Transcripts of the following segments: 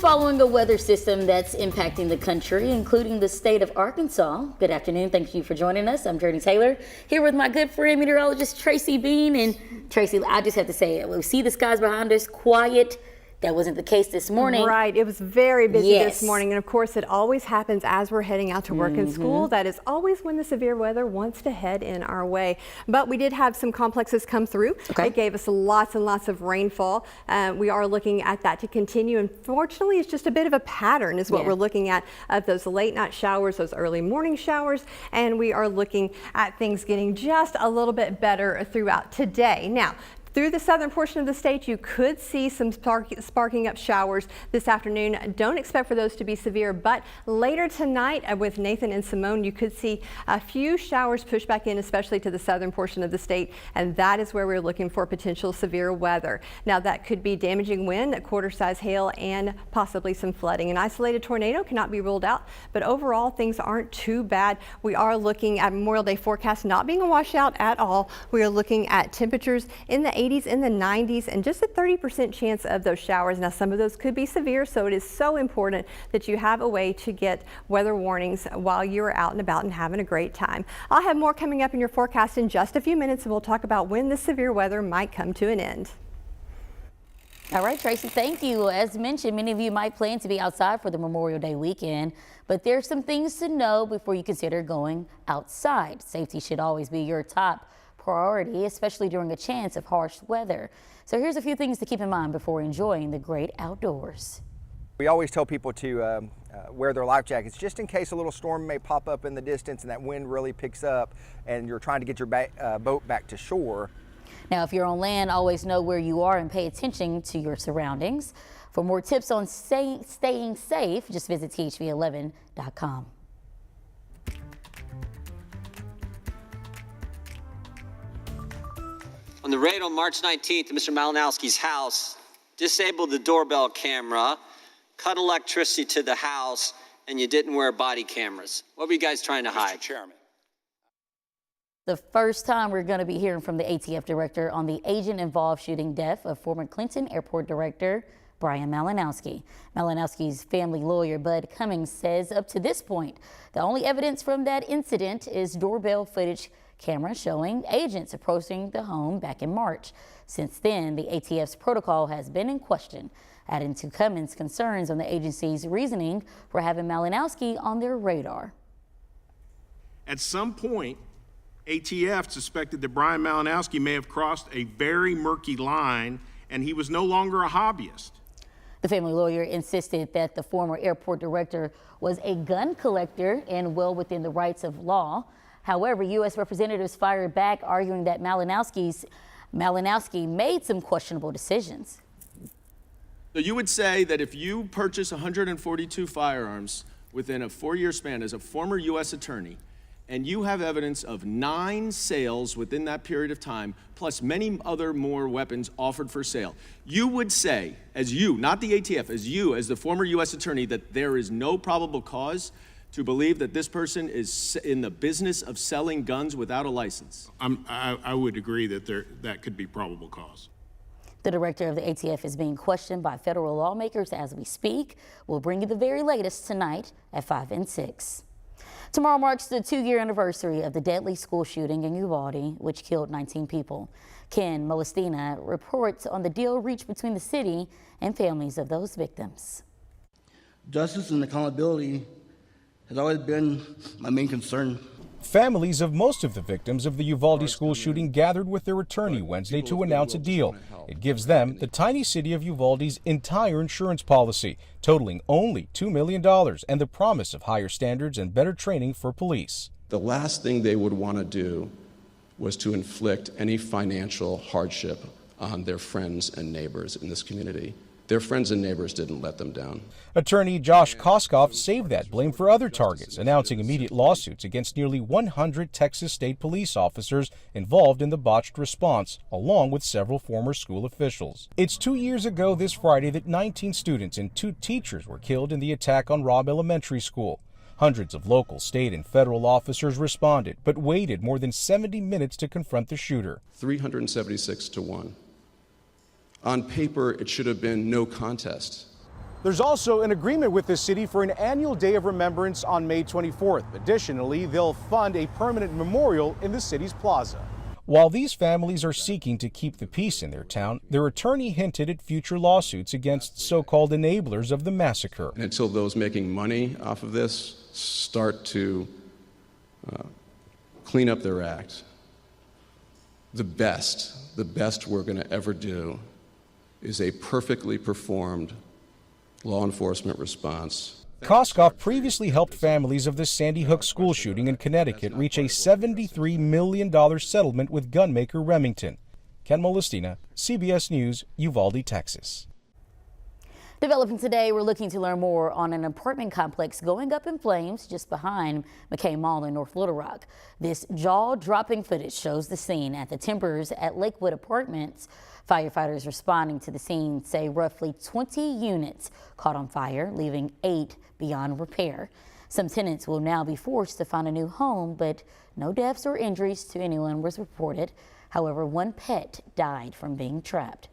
following a weather system that's impacting the country, including the state of Arkansas. Good afternoon. Thank you for joining us. I'm Jurnee Taylor, here with my good friend, meteorologist Tracy Bean. And Tracy, I just have to say, we see the skies behind us quiet. That wasn't the case this morning. Right. It was very busy this morning. And of course, it always happens as we're heading out to work and school. That is always when the severe weather wants to head in our way. But we did have some complexes come through. It gave us lots and lots of rainfall. We are looking at that to continue. Unfortunately, it's just a bit of a pattern is what we're looking at of those late night showers, those early morning showers. And we are looking at things getting just a little bit better throughout today. Now, through the southern portion of the state, you could see some sparking up showers this afternoon. Don't expect for those to be severe, but later tonight with Nathan and Simone, you could see a few showers push back in, especially to the southern portion of the state, and that is where we're looking for potential severe weather. Now, that could be damaging wind, quarter-size hail, and possibly some flooding. An isolated tornado cannot be ruled out, but overall, things aren't too bad. We are looking at Memorial Day forecast not being a washout at all. We are looking at temperatures in the 80s, in the 90s, and just a 30% chance of those showers. Now, some of those could be severe, so it is so important that you have a way to get weather warnings while you're out and about and having a great time. I'll have more coming up in your forecast in just a few minutes, and we'll talk about when the severe weather might come to an end. All right, Tracy, thank you. As mentioned, many of you might plan to be outside for the Memorial Day weekend, but there's some things to know before you consider going outside. Safety should always be your top priority, especially during a chance of harsh weather. So here's a few things to keep in mind before enjoying the great outdoors. We always tell people to wear their life jackets just in case a little storm may pop up in the distance and that wind really picks up and you're trying to get your boat back to shore. Now, if you're on land, always know where you are and pay attention to your surroundings. For more tips on staying safe, just visit thv11.com. On the raid on March 19th at Mr. Malinowski's house, disabled the doorbell camera, cut electricity to the house, and you didn't wear body cameras. What were you guys trying to hide? Mr. Chairman. The first time we're going to be hearing from the ATF director on the agent-involved shooting death of former Clinton Airport Director Brian Malinowski. Malinowski's family lawyer, Bud Cummings, says up to this point, the only evidence from that incident is doorbell footage camera showing agents approaching the home back in March. Since then, the ATF's protocol has been in question, adding to Cummings' concerns on the agency's reasoning for having Malinowski on their radar. At some point, ATF suspected that Brian Malinowski may have crossed a very murky line and he was no longer a hobbyist. The family lawyer insisted that the former airport director was a gun collector and well within the rights of law. However, U.S. representatives fired back, arguing that Malinowski made some questionable decisions. So you would say that if you purchase 142 firearms within a 4-year span as a former U.S. attorney, and you have evidence of 9 sales within that period of time, plus many other more weapons offered for sale, you would say, as you, not the ATF, as you, as the former U.S. attorney, that there is no probable cause to believe that this person is in the business of selling guns without a license? I would agree that that could be probable cause. The director of the ATF is being questioned by federal lawmakers as we speak. We'll bring you the very latest tonight at 5 and 6. Tomorrow marks the 2-year anniversary of the deadly school shooting in Uvalde, which killed 19 people. Ken Molestina reports on the deal reached between the city and families of those victims. Justice and accountability has always been my main concern. Families of most of the victims of the Uvalde school shooting gathered with their attorney Wednesday to announce a deal. It gives them the tiny city of Uvalde's entire insurance policy, totaling only $2 million, and the promise of higher standards and better training for police. The last thing they would want to do was to inflict any financial hardship on their friends and neighbors in this community. Their friends and neighbors didn't let them down. Attorney Josh Koskoff saved that blame for other targets, announcing immediate lawsuits against nearly 100 Texas state police officers involved in the botched response, along with several former school officials. It's 2 years ago this Friday that 19 students and 2 teachers were killed in the attack on Robb Elementary School. Hundreds of local, state, and federal officers responded, but waited more than 70 minutes to confront the shooter. 376 to 1. On paper, it should have been no contest. There's also an agreement with the city for an annual day of remembrance on May 24th. Additionally, they'll fund a permanent memorial in the city's plaza. While these families are seeking to keep the peace in their town, their attorney hinted at future lawsuits against so-called enablers of the massacre. And until those making money off of this start to clean up their act, the best we're going to ever do is a perfectly performed law enforcement response. Koskoff previously helped families of the Sandy Hook school shooting in Connecticut reach a $73 million settlement with gunmaker Remington. Ken Molestina, CBS News, Uvalde, Texas. Developing today, we're looking to learn more on an apartment complex going up in flames just behind McKay Mall in North Little Rock. This jaw-dropping footage shows the scene at the Timbers at Lakewood Apartments. Firefighters responding to the scene say roughly 20 units caught on fire, leaving 8 beyond repair. Some tenants will now be forced to find a new home, but no deaths or injuries to anyone was reported. However, one pet died from being trapped.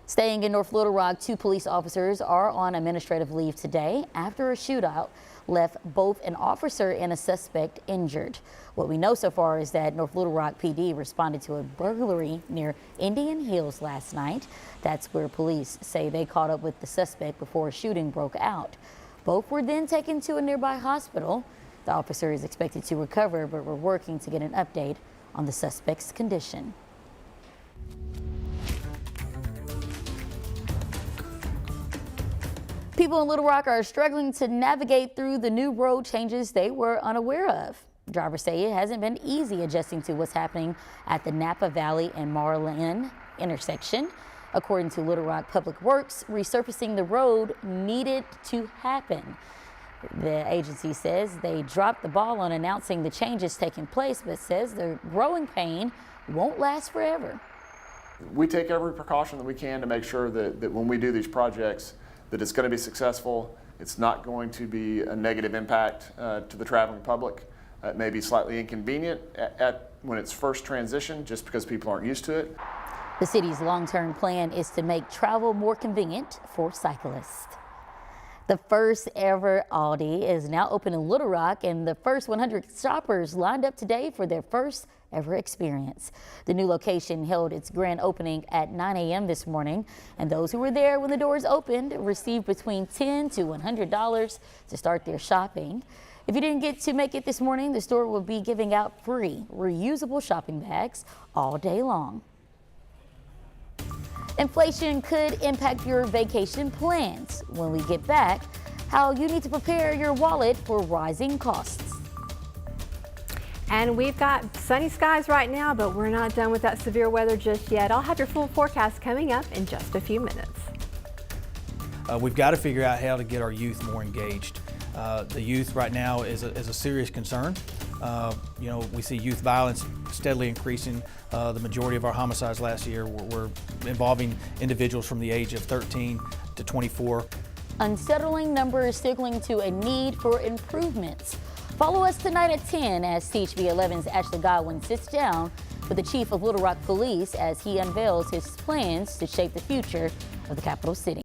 Staying in North Little Rock, 2 police officers are on administrative leave today after a shootout left both an officer and a suspect injured. What we know so far is that North Little Rock PD responded to a burglary near Indian Hills last night. That's where police say they caught up with the suspect before a shooting broke out. Both were then taken to a nearby hospital. The officer is expected to recover, but we're working to get an update on the suspect's condition. People in Little Rock are struggling to navigate through the new road changes they were unaware of. Drivers say it hasn't been easy adjusting to what's happening at the Napa Valley and Marlin intersection. According to Little Rock Public Works, resurfacing the road needed to happen. The agency says they dropped the ball on announcing the changes taking place, but says the growing pain won't last forever. We take every precaution that we can to make sure that when we do these projects, that it's going to be successful. It's not going to be a negative impact to the traveling public. It may be slightly inconvenient when it's first transition, just because people aren't used to it. The city's long-term plan is to make travel more convenient for cyclists. The first ever Aldi is now open in Little Rock, and the first 100 shoppers lined up today for their first ever experience. The new location held its grand opening at 9 a.m. this morning, and those who were there when the doors opened received between $10 to $100 to start their shopping. If you didn't get to make it this morning, the store will be giving out free reusable shopping bags all day long. Inflation could impact your vacation plans. When we get back, how you need to prepare your wallet for rising costs. And we've got sunny skies right now, but we're not done with that severe weather just yet. I'll have your full forecast coming up in just a few minutes. We've got to figure out how to get our youth more engaged. The youth right now is a serious concern. We see youth violence steadily increasing. The majority of our homicides last year were involving individuals from the age of 13 to 24. Unsettling numbers signaling to a need for improvements. Follow us tonight at 10 as CHV 11's Ashley Godwin sits down with the chief of Little Rock Police as he unveils his plans to shape the future of the capital city.